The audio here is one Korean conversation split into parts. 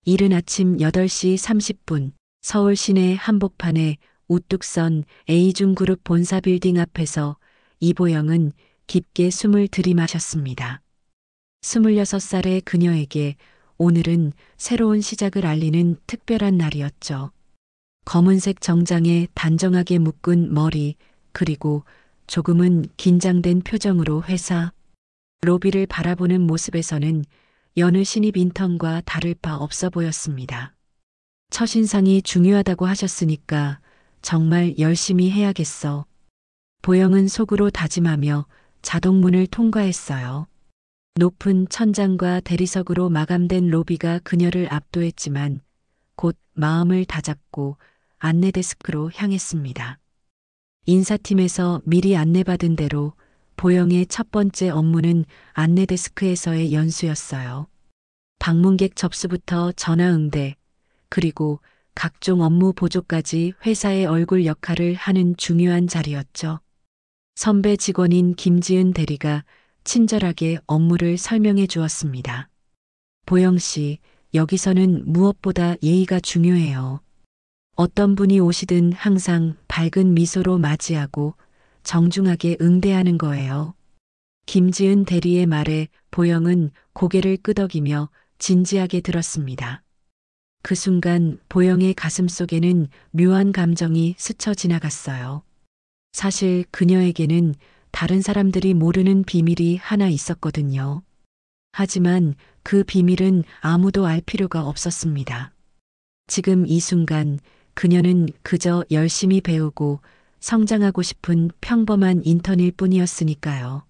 이른 아침 8시 30분 서울 시내 한복판에 우뚝 선 A중그룹 본사 빌딩 앞에서 이보영은 깊게 숨을 들이마셨습니다. 26살의 그녀에게 오늘은 새로운 시작을 알리는 특별한 날이었죠. 검은색 정장에 단정하게 묶은 머리, 그리고 조금은 긴장된 표정으로 회사 로비를 바라보는 모습에서는 여느 신입 인턴과 다를 바 없어 보였습니다. 첫인상이 중요하다고 하셨으니까 정말 열심히 해야겠어. 보영은 속으로 다짐하며 자동문을 통과했어요. 높은 천장과 대리석으로 마감된 로비가 그녀를 압도했지만 곧 마음을 다잡고 안내 데스크로 향했습니다. 인사팀에서 미리 안내받은 대로 보영의 첫 번째 업무는 안내 데스크에서의 연수였어요. 방문객 접수부터 전화 응대, 그리고 각종 업무 보조까지 회사의 얼굴 역할을 하는 중요한 자리였죠. 선배 직원인 김지은 대리가 친절하게 업무를 설명해 주었습니다. 보영 씨, 여기서는 무엇보다 예의가 중요해요. 어떤 분이 오시든 항상 밝은 미소로 맞이하고 정중하게 응대하는 거예요. 김지은 대리의 말에 보영은 고개를 끄덕이며 진지하게 들었습니다. 그 순간 보영의 가슴 속에는 묘한 감정이 스쳐 지나갔어요. 사실 그녀에게는 다른 사람들이 모르는 비밀이 하나 있었거든요. 하지만 그 비밀은 아무도 알 필요가 없었습니다. 지금 이 순간 그녀는 그저 열심히 배우고 성장하고 싶은 평범한 인턴일 뿐이었으니까요.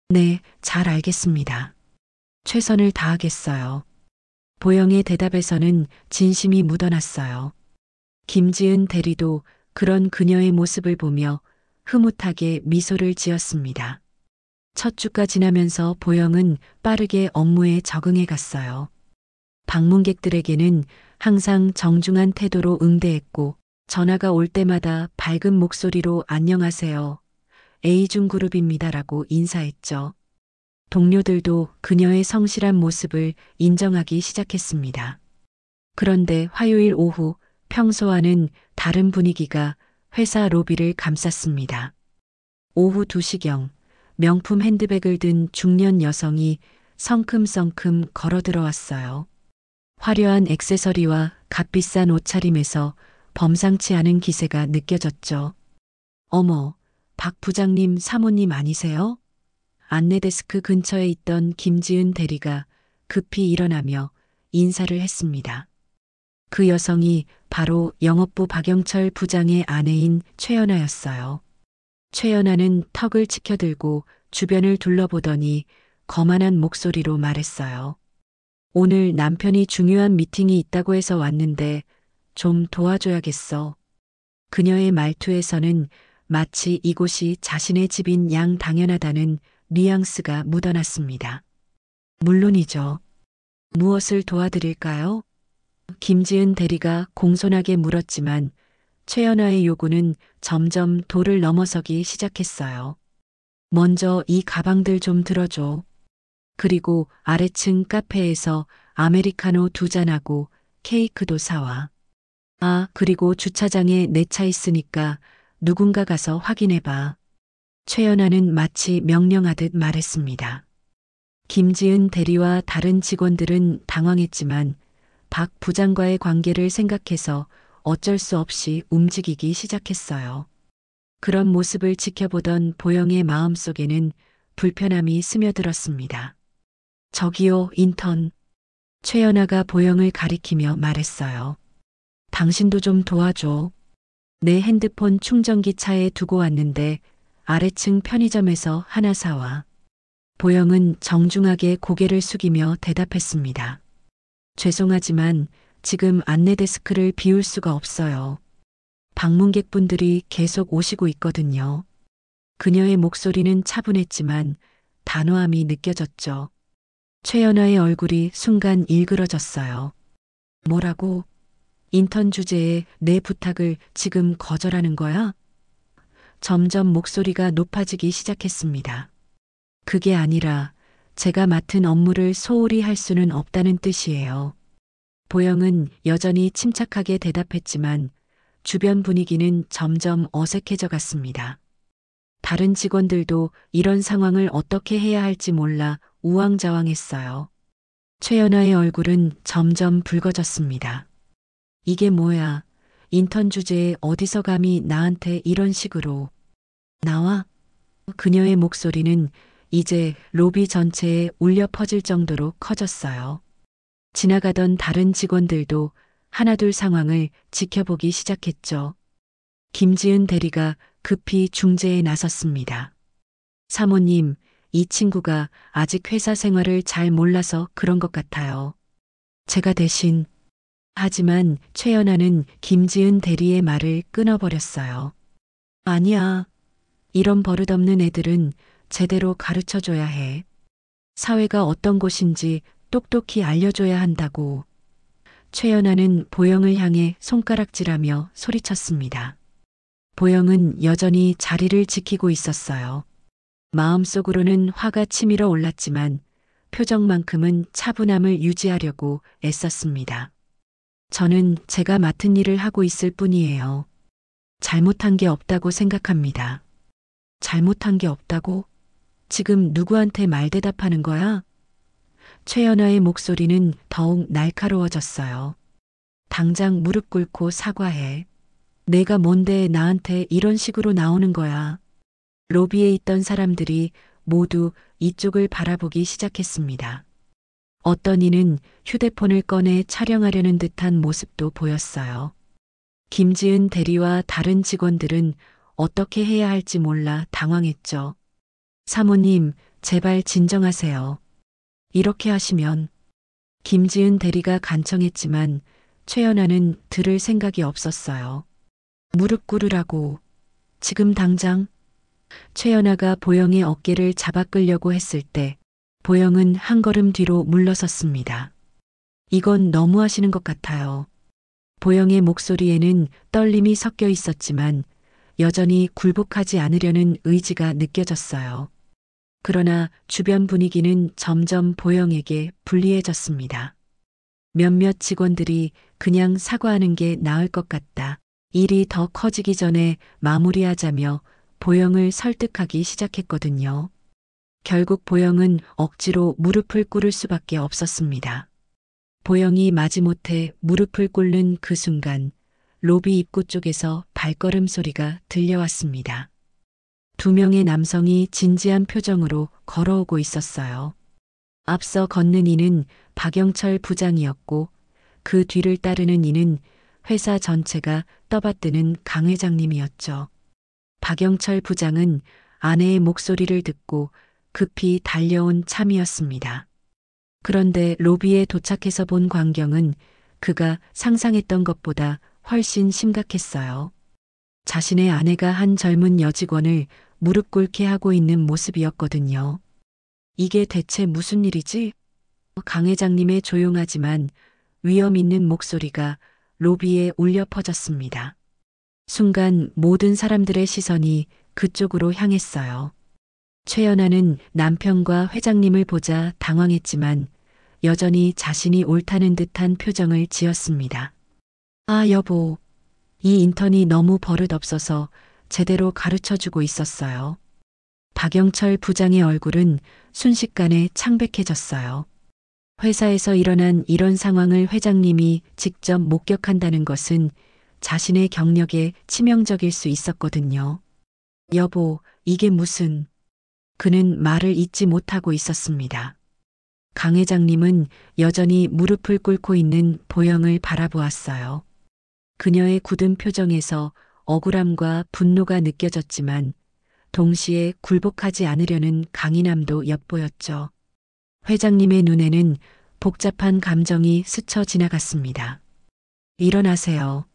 네, 잘 알겠습니다. 최선을 다하겠어요. 보영의 대답에서는 진심이 묻어났어요. 김지은 대리도 그런 그녀의 모습을 보며 흐뭇하게 미소를 지었습니다. 첫 주가 지나면서 보영은 빠르게 업무에 적응해 갔어요. 방문객들에게는 항상 정중한 태도로 응대했고 전화가 올 때마다 밝은 목소리로 안녕하세요. A중그룹입니다라고 인사했죠. 동료들도 그녀의 성실한 모습을 인정하기 시작했습니다. 그런데 화요일 오후 평소와는 다른 분위기가 회사 로비를 감쌌습니다. 오후 2시경 명품 핸드백을 든 중년 여성이 성큼성큼 걸어 들어왔어요. 화려한 액세서리와 값비싼 옷차림에서 범상치 않은 기세가 느껴졌죠. 어머, 박 부장님 사모님 아니세요? 안내 데스크 근처에 있던 김지은 대리가 급히 일어나며 인사를 했습니다. 그 여성이 바로 영업부 박영철 부장의 아내인 최연아였어요. 최연아는 턱을 치켜들고 주변을 둘러보더니 거만한 목소리로 말했어요. 오늘 남편이 중요한 미팅이 있다고 해서 왔는데 좀 도와줘야겠어. 그녀의 말투에서는 마치 이곳이 자신의 집인 양 당연하다는 뉘앙스가 묻어났습니다. 물론이죠. 무엇을 도와드릴까요? 김지은 대리가 공손하게 물었지만 최연아의 요구는 점점 도를 넘어서기 시작했어요. 먼저 이 가방들 좀 들어줘. 그리고 아래층 카페에서 아메리카노 2잔하고 케이크도 사와. 아, 그리고 주차장에 내 차 있으니까 누군가 가서 확인해봐. 최연아는 마치 명령하듯 말했습니다. 김지은 대리와 다른 직원들은 당황했지만 박 부장과의 관계를 생각해서 어쩔 수 없이 움직이기 시작했어요. 그런 모습을 지켜보던 보영의 마음속에는 불편함이 스며들었습니다. 저기요, 인턴. 최연아가 보영을 가리키며 말했어요. 당신도 좀 도와줘. 내 핸드폰 충전기 차에 두고 왔는데 아래층 편의점에서 하나 사와. 보영은 정중하게 고개를 숙이며 대답했습니다. 죄송하지만 지금 안내 데스크를 비울 수가 없어요. 방문객분들이 계속 오시고 있거든요. 그녀의 목소리는 차분했지만 단호함이 느껴졌죠. 최연아의 얼굴이 순간 일그러졌어요. 뭐라고? 인턴 주제에 내 부탁을 지금 거절하는 거야? 점점 목소리가 높아지기 시작했습니다. 그게 아니라 제가 맡은 업무를 소홀히 할 수는 없다는 뜻이에요. 보영은 여전히 침착하게 대답했지만 주변 분위기는 점점 어색해져 갔습니다. 다른 직원들도 이런 상황을 어떻게 해야 할지 몰라 우왕좌왕했어요. 최연아의 얼굴은 점점 붉어졌습니다. 이게 뭐야? 인턴 주제에 어디서 감히 나한테 이런 식으로 나와? 그녀의 목소리는 이제 로비 전체에 울려 퍼질 정도로 커졌어요. 지나가던 다른 직원들도 하나둘 상황을 지켜보기 시작했죠. 김지은 대리가 급히 중재에 나섰습니다. 사모님, 이 친구가 아직 회사 생활을 잘 몰라서 그런 것 같아요. 제가 대신. 하지만 최연아는 김지은 대리의 말을 끊어버렸어요. 아니야. 이런 버릇없는 애들은 제대로 가르쳐줘야 해. 사회가 어떤 곳인지 똑똑히 알려줘야 한다고. 최연아는 보영을 향해 손가락질하며 소리쳤습니다. 보영은 여전히 자리를 지키고 있었어요. 마음속으로는 화가 치밀어 올랐지만 표정만큼은 차분함을 유지하려고 애썼습니다. 저는 제가 맡은 일을 하고 있을 뿐이에요. 잘못한 게 없다고 생각합니다. 잘못한 게 없다고? 지금 누구한테 말대답하는 거야? 최연아의 목소리는 더욱 날카로워졌어요. 당장 무릎 꿇고 사과해. 내가 뭔데 나한테 이런 식으로 나오는 거야. 로비에 있던 사람들이 모두 이쪽을 바라보기 시작했습니다. 어떤 이는 휴대폰을 꺼내 촬영하려는 듯한 모습도 보였어요. 김지은 대리와 다른 직원들은 어떻게 해야 할지 몰라 당황했죠. 사모님, 제발 진정하세요. 이렇게 하시면. 김지은 대리가 간청했지만 최연아는 들을 생각이 없었어요. 무릎 꿇으라고. 지금 당장. 최연아가 보영의 어깨를 잡아 끌려고 했을 때 보영은 한 걸음 뒤로 물러섰습니다. 이건 너무하시는 것 같아요. 보영의 목소리에는 떨림이 섞여 있었지만 여전히 굴복하지 않으려는 의지가 느껴졌어요. 그러나 주변 분위기는 점점 보영에게 불리해졌습니다. 몇몇 직원들이 그냥 사과하는 게 나을 것 같다. 일이 더 커지기 전에 마무리하자며 보영을 설득하기 시작했거든요. 결국 보영은 억지로 무릎을 꿇을 수밖에 없었습니다. 보영이 마지못해 무릎을 꿇는 그 순간 로비 입구 쪽에서 발걸음 소리가 들려왔습니다. 두 명의 남성이 진지한 표정으로 걸어오고 있었어요. 앞서 걷는 이는 박영철 부장이었고 그 뒤를 따르는 이는 회사 전체가 떠받드는 강 회장님이었죠. 박영철 부장은 아내의 목소리를 듣고 급히 달려온 참이었습니다. 그런데 로비에 도착해서 본 광경은 그가 상상했던 것보다 훨씬 심각했어요. 자신의 아내가 한 젊은 여직원을 무릎 꿇게 하고 있는 모습이었거든요. 이게 대체 무슨 일이지? 강 회장님의 조용하지만 위험 있는 목소리가 로비에 울려 퍼졌습니다. 순간 모든 사람들의 시선이 그쪽으로 향했어요. 최연아는 남편과 회장님을 보자 당황했지만 여전히 자신이 옳다는 듯한 표정을 지었습니다. 아, 여보. 이 인턴이 너무 버릇없어서 제대로 가르쳐주고 있었어요. 박영철 부장의 얼굴은 순식간에 창백해졌어요. 회사에서 일어난 이런 상황을 회장님이 직접 목격한다는 것은 자신의 경력에 치명적일 수 있었거든요. 여보, 이게 무슨... 그는 말을 잇지 못하고 있었습니다. 강 회장님은 여전히 무릎을 꿇고 있는 보영을 바라보았어요. 그녀의 굳은 표정에서 억울함과 분노가 느껴졌지만 동시에 굴복하지 않으려는 강인함도 엿보였죠. 회장님의 눈에는 복잡한 감정이 스쳐 지나갔습니다. 일어나세요.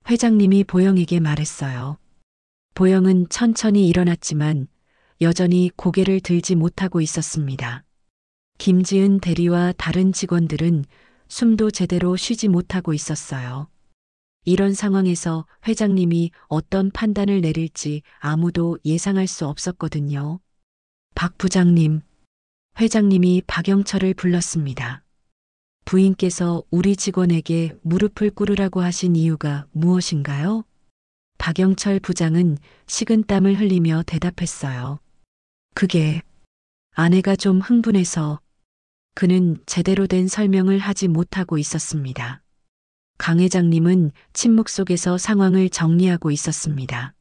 회장님이 보영에게 말했어요. 보영은 천천히 일어났지만 여전히 고개를 들지 못하고 있었습니다. 김지은 대리와 다른 직원들은 숨도 제대로 쉬지 못하고 있었어요. 이런 상황에서 회장님이 어떤 판단을 내릴지 아무도 예상할 수 없었거든요. 박 부장님, 회장님이 박영철을 불렀습니다. 부인께서 우리 직원에게 무릎을 꿇으라고 하신 이유가 무엇인가요? 박영철 부장은 식은땀을 흘리며 대답했어요. 그게 아내가 좀 흥분해서. 그는 제대로 된 설명을 하지 못하고 있었습니다. 강 회장님은 침묵 속에서 상황을 정리하고 있었습니다.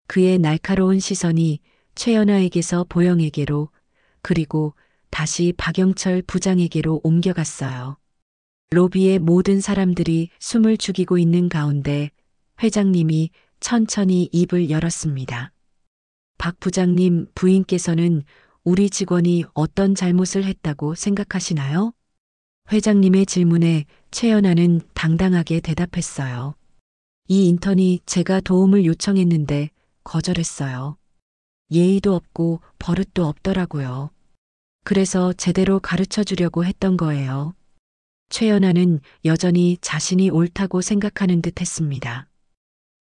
그의 날카로운 시선이 최연아에게서 보영에게로, 그리고 다시 박영철 부장에게로 옮겨갔어요. 로비의 모든 사람들이 숨을 죽이고 있는 가운데 회장님이 천천히 입을 열었습니다. 박 부장님, 부인께서는 우리 직원이 어떤 잘못을 했다고 생각하시나요? 회장님의 질문에 최연아는 당당하게 대답했어요. 이 인턴이 제가 도움을 요청했는데 거절했어요. 예의도 없고 버릇도 없더라고요. 그래서 제대로 가르쳐 주려고 했던 거예요. 최연아는 여전히 자신이 옳다고 생각하는 듯 했습니다.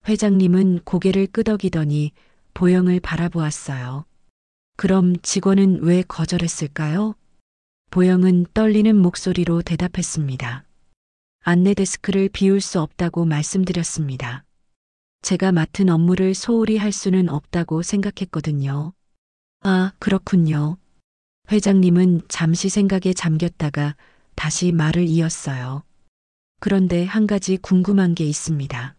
회장님은 고개를 끄덕이더니 보영을 바라보았어요. 그럼 직원은 왜 거절했을까요? 보영은 떨리는 목소리로 대답했습니다. 안내 데스크를 비울 수 없다고 말씀드렸습니다. 제가 맡은 업무를 소홀히 할 수는 없다고 생각했거든요. 아, 그렇군요. 회장님은 잠시 생각에 잠겼다가 다시 말을 이었어요. 그런데 한 가지 궁금한 게 있습니다.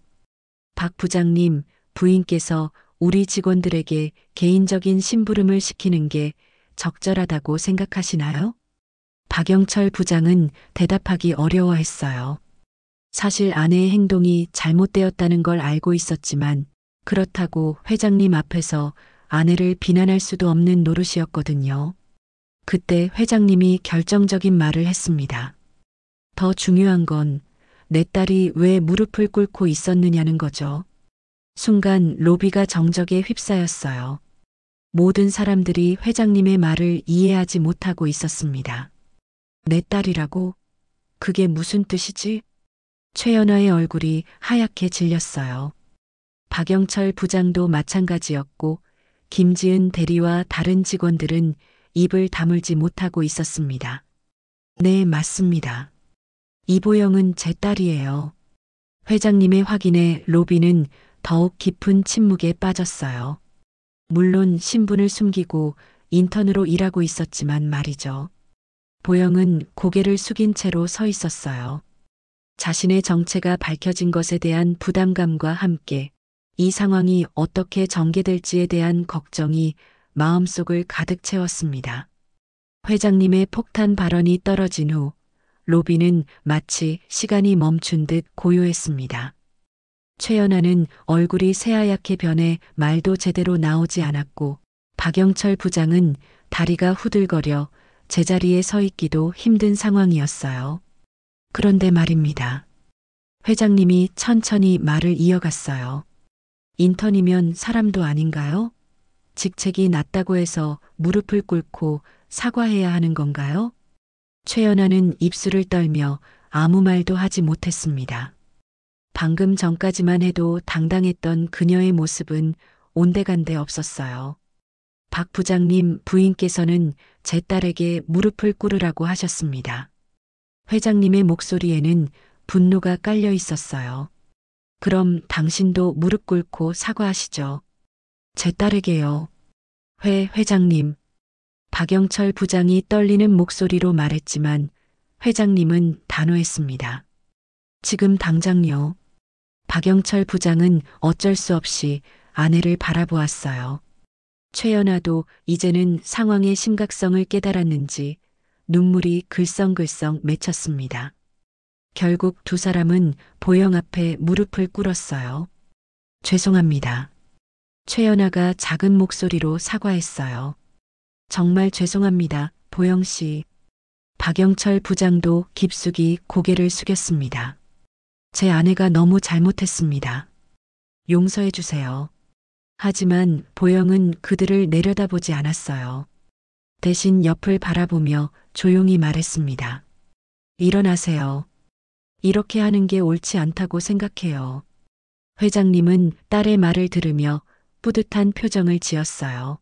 박 부장님, 부인께서 우리 직원들에게 개인적인 심부름을 시키는 게 적절하다고 생각하시나요? 박영철 부장은 대답하기 어려워했어요. 사실 아내의 행동이 잘못되었다는 걸 알고 있었지만 그렇다고 회장님 앞에서 아내를 비난할 수도 없는 노릇이었거든요. 그때 회장님이 결정적인 말을 했습니다. 더 중요한 건 내 딸이 왜 무릎을 꿇고 있었느냐는 거죠. 순간 로비가 정적에 휩싸였어요. 모든 사람들이 회장님의 말을 이해하지 못하고 있었습니다. 내 딸이라고? 그게 무슨 뜻이지? 최연아의 얼굴이 하얗게 질렸어요. 박영철 부장도 마찬가지였고 김지은 대리와 다른 직원들은 입을 다물지 못하고 있었습니다. 네, 맞습니다. 이보영은 제 딸이에요. 회장님의 확인에 로비는 더욱 깊은 침묵에 빠졌어요. 물론 신분을 숨기고 인턴으로 일하고 있었지만 말이죠. 보영은 고개를 숙인 채로 서 있었어요. 자신의 정체가 밝혀진 것에 대한 부담감과 함께 이 상황이 어떻게 전개될지에 대한 걱정이 마음속을 가득 채웠습니다. 회장님의 폭탄 발언이 떨어진 후 로비는 마치 시간이 멈춘 듯 고요했습니다. 최연아는 얼굴이 새하얗게 변해 말도 제대로 나오지 않았고 박영철 부장은 다리가 후들거려 제자리에 서 있기도 힘든 상황이었어요. 그런데 말입니다. 회장님이 천천히 말을 이어갔어요. 인턴이면 사람도 아닌가요? 직책이 낮다고 해서 무릎을 꿇고 사과해야 하는 건가요? 최연아는 입술을 떨며 아무 말도 하지 못했습니다. 방금 전까지만 해도 당당했던 그녀의 모습은 온데간데 없었어요. 박 부장님, 부인께서는 제 딸에게 무릎을 꿇으라고 하셨습니다. 회장님의 목소리에는 분노가 깔려 있었어요. 그럼 당신도 무릎 꿇고 사과하시죠. 제 딸에게요. 회장님. 박영철 부장이 떨리는 목소리로 말했지만 회장님은 단호했습니다. 지금 당장요. 박영철 부장은 어쩔 수 없이 아내를 바라보았어요. 최연아도 이제는 상황의 심각성을 깨달았는지 눈물이 글썽글썽 맺혔습니다. 결국 두 사람은 보영 앞에 무릎을 꿇었어요. 죄송합니다. 최연아가 작은 목소리로 사과했어요. 정말 죄송합니다, 보영 씨. 박영철 부장도 깊숙이 고개를 숙였습니다. 제 아내가 너무 잘못했습니다. 용서해 주세요. 하지만 보영은 그들을 내려다보지 않았어요. 대신 옆을 바라보며 조용히 말했습니다. 일어나세요. 이렇게 하는 게 옳지 않다고 생각해요. 회장님은 딸의 말을 들으며 뿌듯한 표정을 지었어요.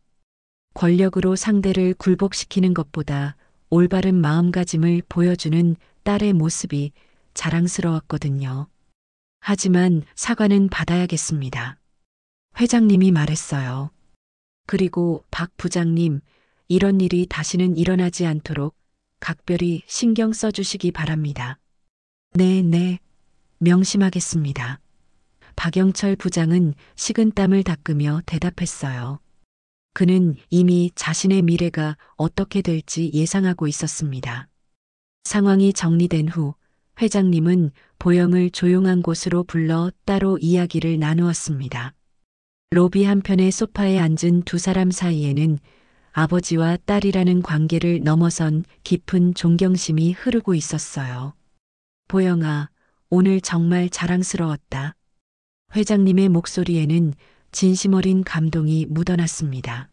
권력으로 상대를 굴복시키는 것보다 올바른 마음가짐을 보여주는 딸의 모습이 자랑스러웠거든요. 하지만 사과는 받아야겠습니다. 회장님이 말했어요. 그리고 박 부장님, 이런 일이 다시는 일어나지 않도록 각별히 신경 써주시기 바랍니다. 네, 네. 명심하겠습니다. 박영철 부장은 식은땀을 닦으며 대답했어요. 그는 이미 자신의 미래가 어떻게 될지 예상하고 있었습니다. 상황이 정리된 후 회장님은 보영을 조용한 곳으로 불러 따로 이야기를 나누었습니다. 로비 한편의 소파에 앉은 두 사람 사이에는 아버지와 딸이라는 관계를 넘어선 깊은 존경심이 흐르고 있었어요. 보영아, 오늘 정말 자랑스러웠다. 회장님의 목소리에는 진심 어린 감동이 묻어났습니다.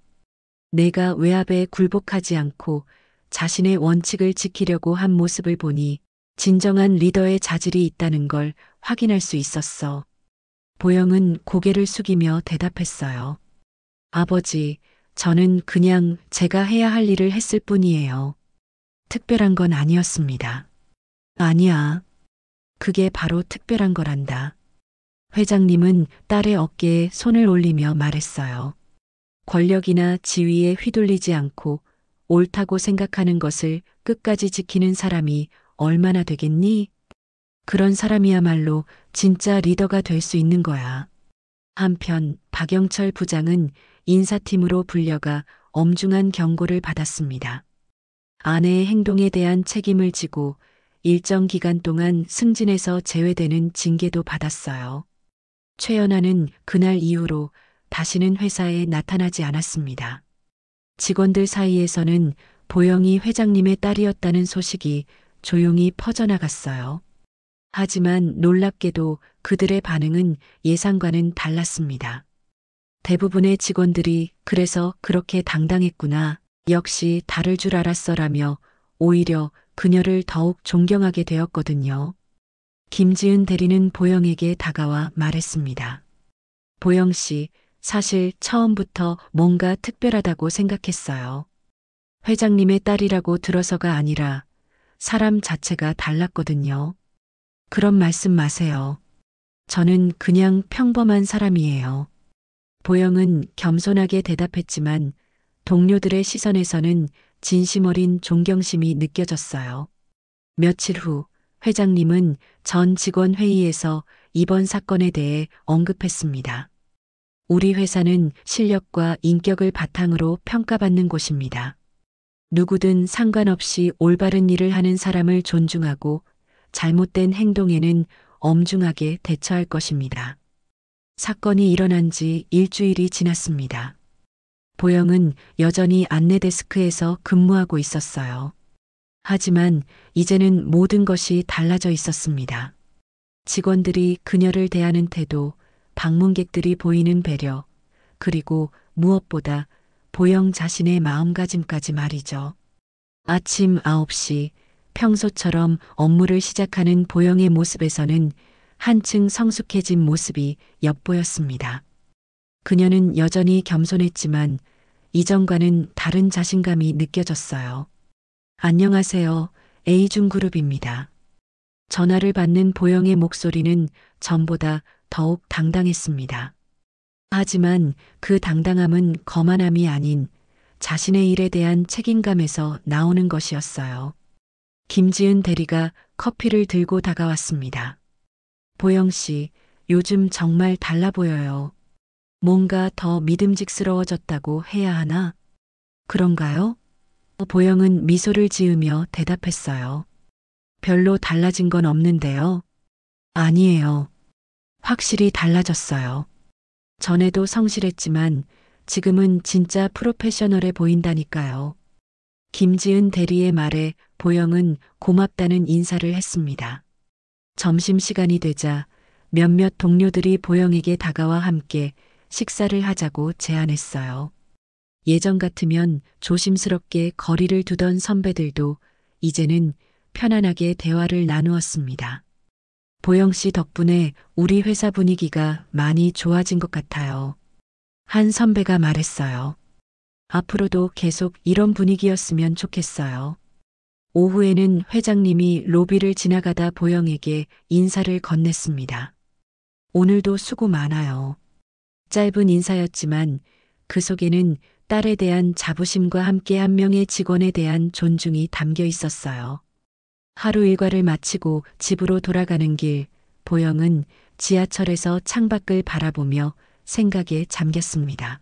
내가 외압에 굴복하지 않고 자신의 원칙을 지키려고 한 모습을 보니 진정한 리더의 자질이 있다는 걸 확인할 수 있었어. 보영은 고개를 숙이며 대답했어요. 아버지, 저는 그냥 제가 해야 할 일을 했을 뿐이에요. 특별한 건 아니었습니다. 아니야. 그게 바로 특별한 거란다. 회장님은 딸의 어깨에 손을 올리며 말했어요. 권력이나 지위에 휘둘리지 않고 옳다고 생각하는 것을 끝까지 지키는 사람이 얼마나 되겠니? 그런 사람이야말로 진짜 리더가 될 수 있는 거야. 한편 박영철 부장은 인사팀으로 불려가 엄중한 경고를 받았습니다. 아내의 행동에 대한 책임을 지고 일정 기간 동안 승진에서 제외되는 징계도 받았어요. 최연아는 그날 이후로 다시는 회사에 나타나지 않았습니다. 직원들 사이에서는 보영이 회장님의 딸이었다는 소식이 조용히 퍼져나갔어요. 하지만 놀랍게도 그들의 반응은 예상과는 달랐습니다. 대부분의 직원들이 그래서 그렇게 당당했구나, 역시 다를 줄 알았어라며 오히려 그녀를 더욱 존경하게 되었거든요. 김지은 대리는 보영에게 다가와 말했습니다. 보영 씨, 사실 처음부터 뭔가 특별하다고 생각했어요. 회장님의 딸이라고 들어서가 아니라 사람 자체가 달랐거든요. 그런 말씀 마세요. 저는 그냥 평범한 사람이에요. 보영은 겸손하게 대답했지만 동료들의 시선에서는 진심 어린 존경심이 느껴졌어요. 며칠 후 회장님은 전 직원 회의에서 이번 사건에 대해 언급했습니다. 우리 회사는 실력과 인격을 바탕으로 평가받는 곳입니다. 누구든 상관없이 올바른 일을 하는 사람을 존중하고 잘못된 행동에는 엄중하게 대처할 것입니다. 사건이 일어난 지 일주일이 지났습니다. 보영은 여전히 안내데스크에서 근무하고 있었어요. 하지만 이제는 모든 것이 달라져 있었습니다. 직원들이 그녀를 대하는 태도, 방문객들이 보이는 배려, 그리고 무엇보다 보영 자신의 마음가짐까지 말이죠. 아침 9시 평소처럼 업무를 시작하는 보영의 모습에서는 한층 성숙해진 모습이 엿보였습니다. 그녀는 여전히 겸손했지만 이전과는 다른 자신감이 느껴졌어요. 안녕하세요. A중그룹입니다. 전화를 받는 보영의 목소리는 전보다 더욱 당당했습니다. 하지만 그 당당함은 거만함이 아닌 자신의 일에 대한 책임감에서 나오는 것이었어요. 김지은 대리가 커피를 들고 다가왔습니다. 보영 씨, 요즘 정말 달라 보여요. 뭔가 더 믿음직스러워졌다고 해야 하나? 그런가요? 보영은 미소를 지으며 대답했어요. 별로 달라진 건 없는데요. 아니에요. 확실히 달라졌어요. 전에도 성실했지만 지금은 진짜 프로페셔널해 보인다니까요. 김지은 대리의 말에 보영은 고맙다는 인사를 했습니다. 점심시간이 되자 몇몇 동료들이 보영에게 다가와 함께 식사를 하자고 제안했어요. 예전 같으면 조심스럽게 거리를 두던 선배들도 이제는 편안하게 대화를 나누었습니다. 보영 씨 덕분에 우리 회사 분위기가 많이 좋아진 것 같아요. 한 선배가 말했어요. 앞으로도 계속 이런 분위기였으면 좋겠어요. 오후에는 회장님이 로비를 지나가다 보영에게 인사를 건넸습니다. 오늘도 수고 많아요. 짧은 인사였지만 그 속에는 딸에 대한 자부심과 함께 한 명의 직원에 대한 존중이 담겨 있었어요. 하루 일과를 마치고 집으로 돌아가는 길, 보영은 지하철에서 창밖을 바라보며 생각에 잠겼습니다.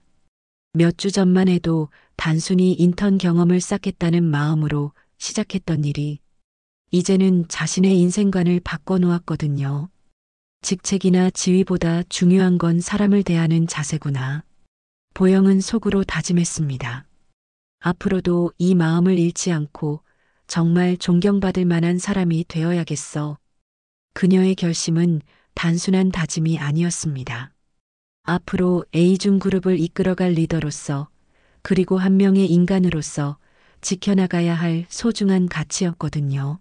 몇 주 전만 해도 단순히 인턴 경험을 쌓겠다는 마음으로 시작했던 일이 이제는 자신의 인생관을 바꿔놓았거든요. 직책이나 지위보다 중요한 건 사람을 대하는 자세구나. 보영은 속으로 다짐했습니다. 앞으로도 이 마음을 잃지 않고 정말 존경받을 만한 사람이 되어야겠어. 그녀의 결심은 단순한 다짐이 아니었습니다. 앞으로 A중그룹을 이끌어갈 리더로서 그리고 한 명의 인간으로서 지켜나가야 할 소중한 가치였거든요.